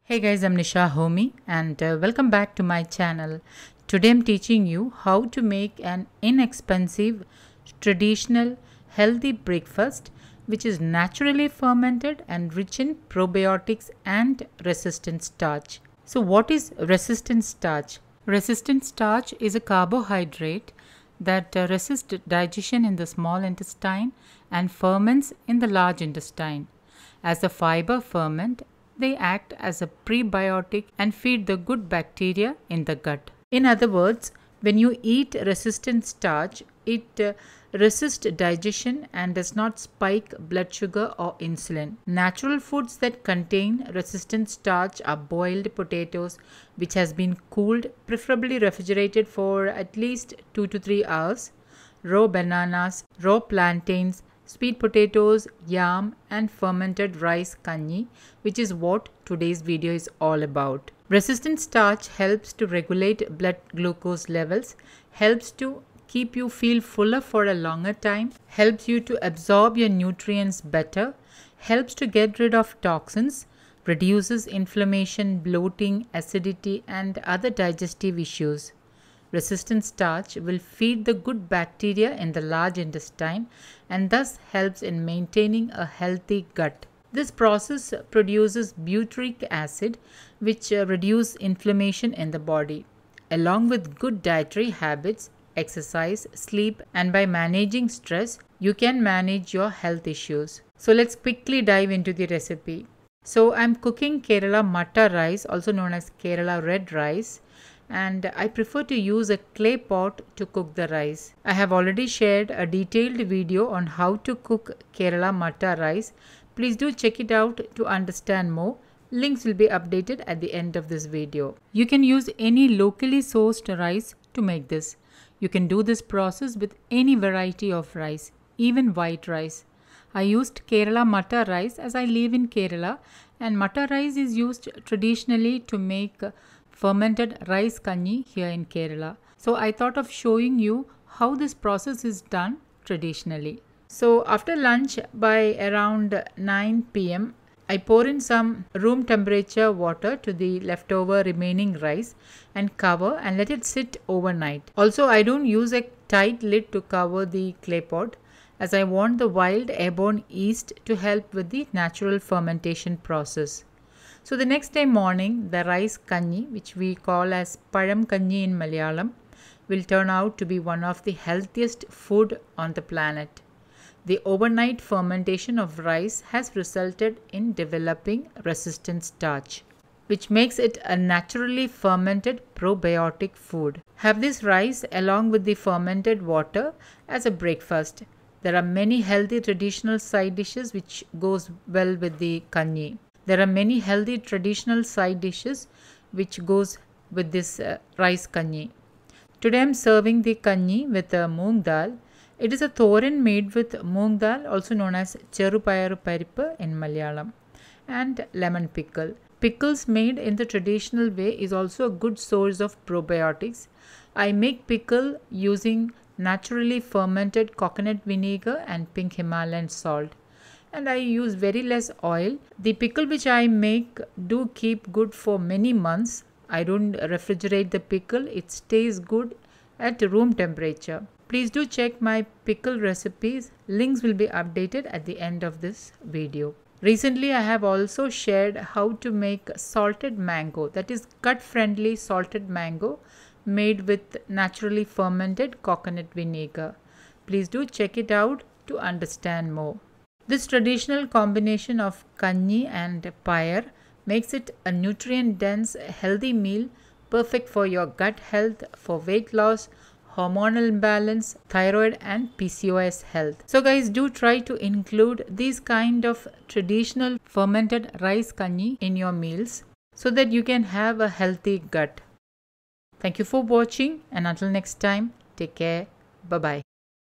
Hey guys, I'm Nisa Homey and welcome back to my channel. Today I'm teaching you how to make an inexpensive, traditional, healthy breakfast which is naturally fermented and rich in probiotics and resistant starch. So what is resistant starch? Resistant starch is a carbohydrate that resists digestion in the small intestine and ferments in the large intestine. As the fiber ferment, they act as a prebiotic and feed the good bacteria in the gut. In other words, when you eat resistant starch, it resists digestion and does not spike blood sugar or insulin. Natural foods that contain resistant starch are boiled potatoes, which has been cooled, preferably refrigerated for at least 2 to 3 hours, raw bananas, raw plantains, sweet potatoes, yam, and fermented rice kanji, which is what today's video is all about. Resistant starch helps to regulate blood glucose levels, helps to keep you feel fuller for a longer time, helps you to absorb your nutrients better, helps to get rid of toxins, reduces inflammation, bloating, acidity, and other digestive issues. Resistant starch will feed the good bacteria in the large intestine and thus helps in maintaining a healthy gut. This process produces butyric acid, which reduces inflammation in the body. Along with good dietary habits, exercise, sleep, and by managing stress, you can manage your health issues. So let's quickly dive into the recipe. So I'm cooking Kerala Matta rice, also known as Kerala red rice, and I prefer to use a clay pot to cook the rice. I have already shared a detailed video on how to cook Kerala Matta rice. Please do check it out to understand more. Links will be updated at the end of this video. You can use any locally sourced rice to make this. You can do this process with any variety of rice, even white rice. I used Kerala Matta rice as I live in Kerala, and Matta rice is used traditionally to make fermented rice kanji here in Kerala. So I thought of showing you how this process is done traditionally. So after lunch by around 9 p.m. I pour in some room temperature water to the leftover remaining rice and cover and let it sit overnight. Also, I don't use a tight lid to cover the clay pot as I want the wild airborne yeast to help with the natural fermentation process. So the next day morning, the rice kanji, which we call as Pazham kanji in Malayalam, will turn out to be one of the healthiest food on the planet. The overnight fermentation of rice has resulted in developing resistant starch, which makes it a naturally fermented probiotic food. Have this rice along with the fermented water as a breakfast. There are many healthy traditional side dishes which goes well with the kanji. There are many healthy traditional side dishes which goes with this rice kanji. Today I am serving the kanji with moong dal. It is a thoran made with moong dal, also known as cherupayaru parippu in Malayalam, and lemon pickle. Pickles made in the traditional way is also a good source of probiotics. I make pickle using naturally fermented coconut vinegar and pink Himalayan salt. And I use very less oil. The pickle which I make do keep good for many months. I don't refrigerate the pickle. It stays good at room temperature. Please do check my pickle recipes. Links will be updated at the end of this video. Recently, I have also shared how to make salted mango, that is gut-friendly salted mango made with naturally fermented coconut vinegar. Please do check it out to understand more. This traditional combination of kanji and payar makes it a nutrient-dense, healthy meal perfect for your gut health, for weight loss, hormonal imbalance, thyroid and PCOS health. So guys, do try to include these kind of traditional fermented rice kanji in your meals so that you can have a healthy gut. Thank you for watching, and until next time, take care. Bye-bye.